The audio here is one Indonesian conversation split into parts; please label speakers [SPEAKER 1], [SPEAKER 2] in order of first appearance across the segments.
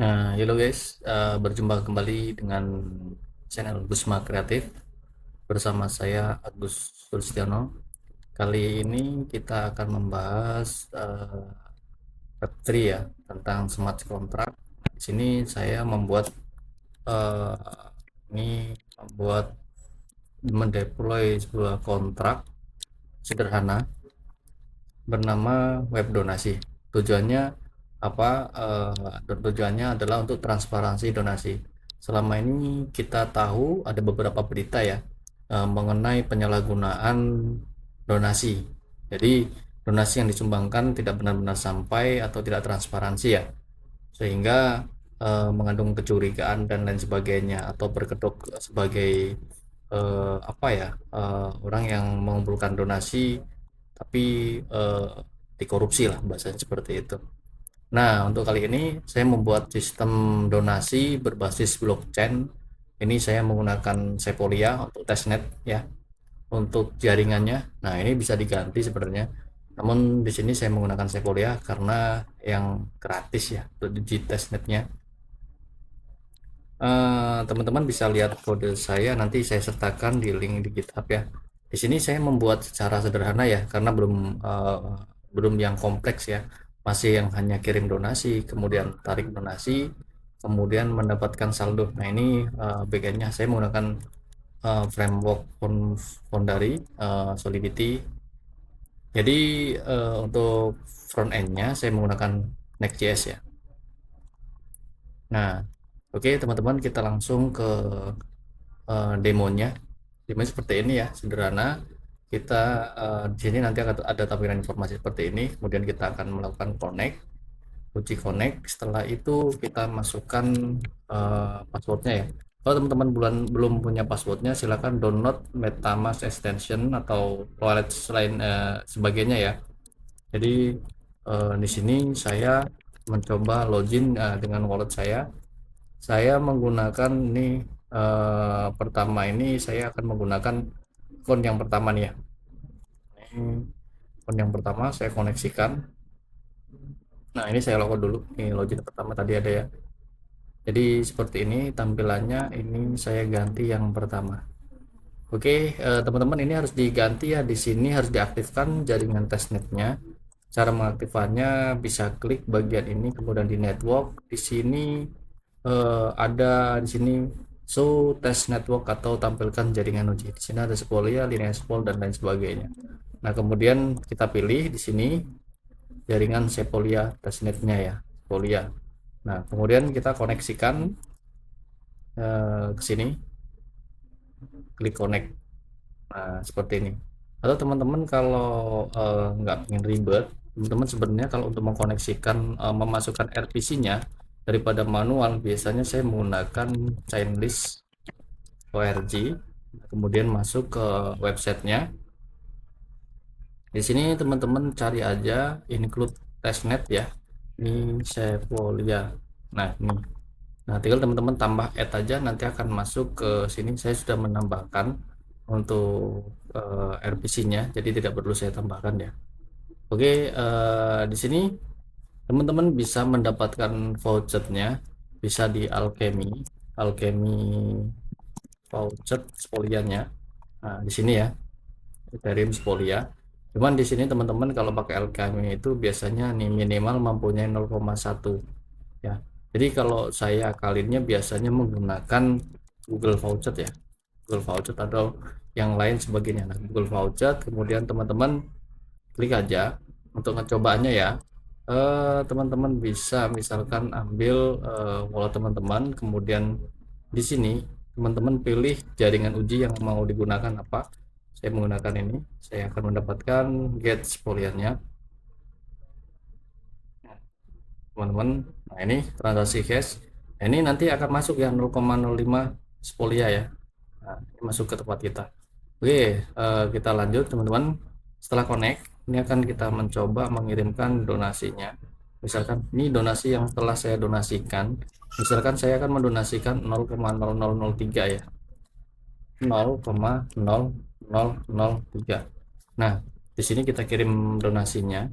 [SPEAKER 1] Nah, halo guys, berjumpa kembali dengan channel Gusma Kreatif bersama saya Agus Sulistiono. Kali ini kita akan membahas Web3 ya, tentang smart contract. Di sini saya membuat eh, ini membuat mendeploy sebuah kontrak sederhana bernama web donasi. Tujuannya apa? Tujuannya adalah untuk transparansi donasi. Selama ini kita tahu ada beberapa berita ya mengenai penyalahgunaan donasi. Jadi donasi yang disumbangkan tidak benar-benar sampai atau tidak transparansi ya, sehingga mengandung kecurigaan dan lain sebagainya, atau berkedok sebagai apa ya, orang yang mengumpulkan donasi tapi dikorupsi lah, bahasanya seperti itu. Nah, untuk kali ini saya membuat sistem donasi berbasis blockchain. Ini saya menggunakan Sepolia untuk testnet ya, untuk jaringannya. Nah, ini bisa diganti sebenarnya. Namun di sini saya menggunakan Sepolia karena yang gratis ya untuk di testnetnya. Teman-teman bisa lihat kode saya, nanti saya sertakan di link di GitHub ya. Di sini saya membuat secara sederhana ya, karena belum yang kompleks ya, masih yang hanya kirim donasi, kemudian tarik donasi, kemudian mendapatkan saldo. Nah, ini backendnya saya menggunakan framework Foundry, Solidity. Jadi untuk front endnya saya menggunakan Next.js ya. Nah, oke teman-teman, kita langsung ke demonya. Demonya seperti ini ya, sederhana. Kita di sini nanti akan ada tampilan informasi seperti ini. Kemudian kita akan melakukan connect, uji connect. Setelah itu kita masukkan passwordnya ya. Kalau teman-teman belum punya passwordnya, silahkan download MetaMask extension atau wallet selain sebagainya ya. Jadi di sini saya mencoba login dengan wallet saya. Saya menggunakan ini pertama ini saya akan menggunakan akun yang pertama nih ya. Ini akun yang pertama saya koneksikan. Nah, ini saya login dulu. Ini login pertama tadi ada ya. Jadi seperti ini tampilannya. Ini saya ganti yang pertama. Oke, teman-teman, ini harus diganti ya. Di sini harus diaktifkan jaringan testnetnya. Cara mengaktifkannya bisa klik bagian ini, kemudian di network. Di sini ada di sini show test network atau tampilkan jaringan uji. Di sini ada Sepolia, Linespol dan lain sebagainya. Nah, kemudian kita pilih di sini jaringan Sepolia testnetnya ya, Sepolia. Nah, kemudian kita koneksikan ke sini, klik connect. Nah, seperti ini. Atau teman-teman kalau nggak ingin ribet, teman-teman sebenarnya kalau untuk mengkoneksikan memasukkan RPC-nya daripada manual, biasanya saya menggunakan chainlist ORG. Kemudian masuk ke websitenya. Di sini teman-teman cari aja include testnet ya. Ini Sepolia. Nah, ini. Nah, tinggal teman-teman tambah add aja, nanti akan masuk ke sini. Saya sudah menambahkan untuk RPC-nya, jadi tidak perlu saya tambahkan ya. Oke, di sini teman-teman bisa mendapatkan vouchernya, bisa di Alchemy voucher spolianya. Nah, di sini ya, Ethereum spolia. Cuman di sini teman-teman kalau pakai Alchemy itu biasanya nih minimal mempunyai 0,1 ya. Jadi kalau saya kalinya biasanya menggunakan Google Voucher ya, Google Voucher atau yang lain sebagainya. Nah, Google Voucher, kemudian teman-teman klik aja untuk ngecobanya ya. Teman-teman bisa misalkan ambil wallet teman-teman, kemudian di sini teman-teman pilih jaringan uji yang mau digunakan apa. Saya menggunakan ini, saya akan mendapatkan get spoliannya teman-teman. Nah, ini transaksi cash. Nah, ini nanti akan masuk ya 0,05 spolia ya. Nah, ini masuk ke tempat kita. Oke, kita lanjut teman-teman. Setelah connect, ini akan kita mencoba mengirimkan donasinya. Misalkan ini donasi yang telah saya donasikan. Misalkan saya akan mendonasikan 0,0003 ya. 0,0003. Nah, di sini kita kirim donasinya.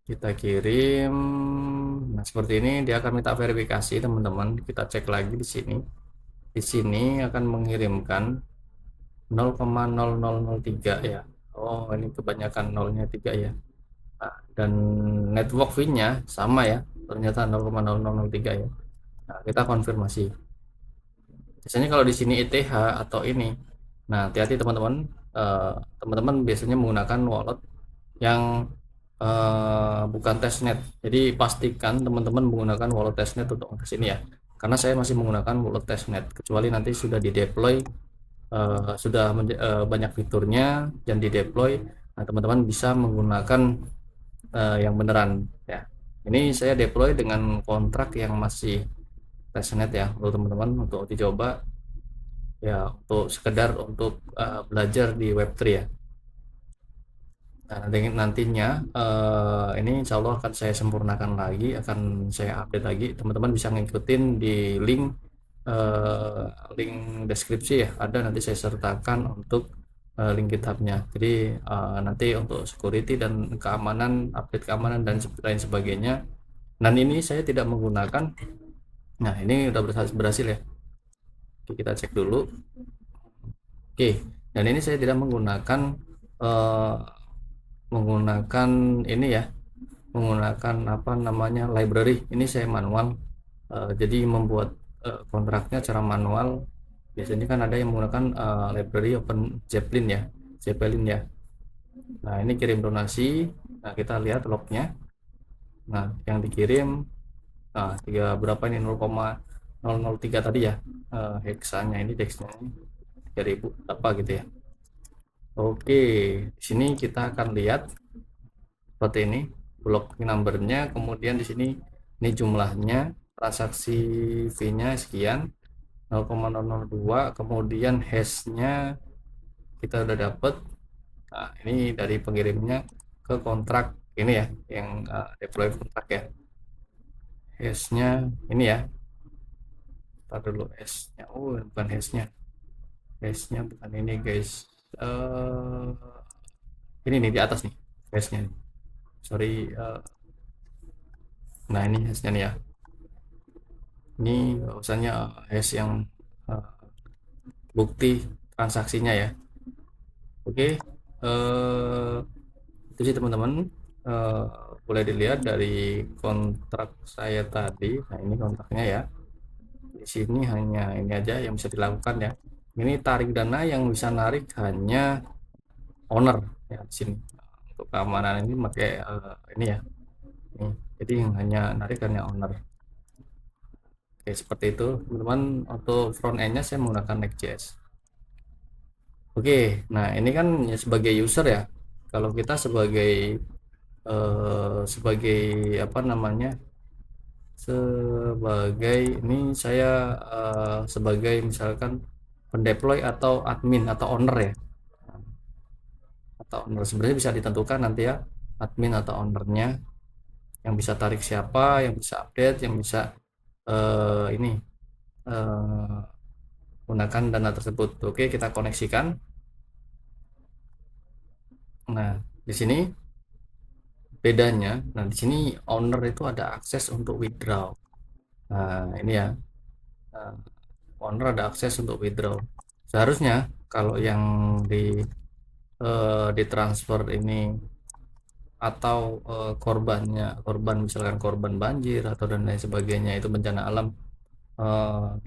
[SPEAKER 1] Kita kirim. Nah, seperti ini dia akan minta verifikasi teman-teman. Kita cek lagi di sini. Di sini akan mengirimkan 0,0003 ya. Oh, ini kebanyakan nolnya 3 ya. Nah, dan network fee-nya sama ya, ternyata 0,0003 ya. Nah, kita konfirmasi. Biasanya kalau di sini ETH atau ini, nah hati-hati teman-teman. Teman-teman biasanya menggunakan wallet yang bukan testnet. Jadi pastikan teman-teman menggunakan wallet testnet untuk ke sini ya. Karena saya masih menggunakan wallet testnet, kecuali nanti sudah di deploy, sudah banyak fiturnya dan di deploy. Nah, teman-teman bisa menggunakan yang beneran ya. Ini saya deploy dengan kontrak yang masih testnet ya, untuk teman-teman untuk dicoba ya, untuk sekedar untuk belajar di Web3 ya. Nah, nantinya ini insya Allah akan saya sempurnakan lagi, akan saya update lagi. Teman-teman bisa ngikutin di link link deskripsi ya, ada nanti saya sertakan untuk link GitHub-nya. Jadi nanti untuk security dan keamanan, update keamanan dan lain sebagainya. Dan ini saya tidak menggunakan. Nah, ini udah berhasil ya. Oke, kita cek dulu. Oke, dan ini saya tidak menggunakan ini ya, menggunakan apa namanya library. Ini saya manual, jadi membuat kontraknya secara manual. Biasanya kan ada yang menggunakan library Open Zeppelin ya, Nah, ini kirim donasi. Nah, kita lihat lognya. Nah, yang dikirim, nah, berapa ini, 0,003 tadi ya, heksanya ini, dexnya ini 3000 apa gitu ya. Oke, di sini kita akan lihat seperti ini block numbernya, kemudian di sini ini jumlahnya, transaksi fee-nya sekian 0,002, kemudian hashnya kita udah dapet. Nah, ini dari pengirimnya ke kontrak ini ya, yang deploy kontrak ya. Hashnya ini ya, kita dulu hashnya. Oh, bukan hashnya bukan ini guys. Ini nih di atas nih hashnya nih. Sorry, nah ini hashnya nih ya. Ini usahanya hash yang bukti transaksinya ya. Oke, itu sih teman-teman. Boleh dilihat dari kontrak saya tadi. Nah, ini kontraknya ya. Di sini hanya ini aja yang bisa dilakukan ya. Ini tarik dana yang bisa narik hanya owner ya di sini. Untuk keamanan ini pakai ini ya. Ini. Jadi yang hanya narik hanya owner. Oke, seperti itu teman-teman. Untuk front end-nya saya menggunakan Next.js. Oke, nah ini kan ya sebagai user ya. Kalau kita sebagai apa namanya, sebagai ini saya sebagai misalkan pendeploy atau admin atau owner ya, atau owner. Sebenarnya bisa ditentukan nanti ya, admin atau ownernya, yang bisa tarik siapa, yang bisa update, yang bisa ini gunakan dana tersebut. Oke, kita koneksikan. Nah, di sini bedanya, nah di sini owner itu ada akses untuk withdraw. Nah, ini ya, owner ada akses untuk withdraw. Seharusnya kalau yang ditransfer ini atau korban misalkan korban banjir atau dan lain sebagainya, itu bencana alam,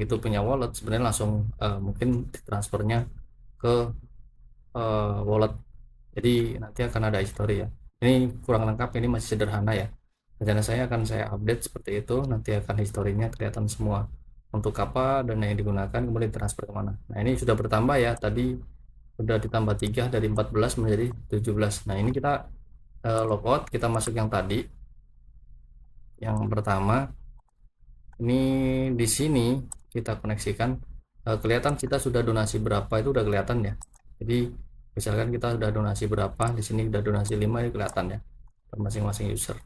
[SPEAKER 1] itu punya wallet, sebenarnya langsung mungkin transfernya ke wallet. Jadi nanti akan ada history ya. Ini kurang lengkap, ini masih sederhana ya. Rencana saya akan saya update seperti itu, nanti akan historinya kelihatan semua, untuk apa dana yang digunakan, kemudian transfer kemana. Nah, ini sudah bertambah ya, tadi sudah ditambah 3 dari 14 menjadi 17. Nah, ini kita logout, kita masuk yang tadi, yang pertama. Ini di sini kita koneksikan, kelihatan kita sudah donasi berapa, itu udah kelihatan ya. Jadi misalkan kita sudah donasi berapa, di sini udah donasi 5, ini kelihatan ya masing-masing user.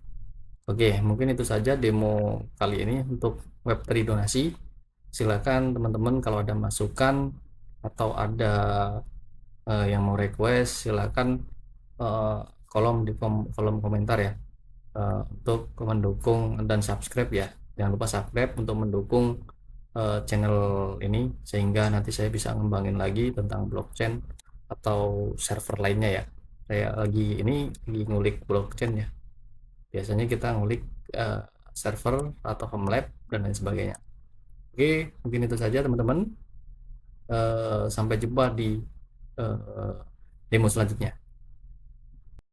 [SPEAKER 1] Oke, mungkin itu saja demo kali ini untuk Web3 donasi. Silakan teman-teman kalau ada masukan atau ada yang mau request, silakan kolom komentar ya. untuk mendukung dan subscribe ya. Jangan lupa subscribe untuk mendukung channel ini sehingga nanti saya bisa ngembangin lagi tentang blockchain atau server lainnya ya. Saya lagi ngulik blockchain ya. Biasanya kita ngulik uh, server atau home lab dan lain sebagainya. Oke, mungkin itu saja teman-teman. Sampai jumpa di demo selanjutnya.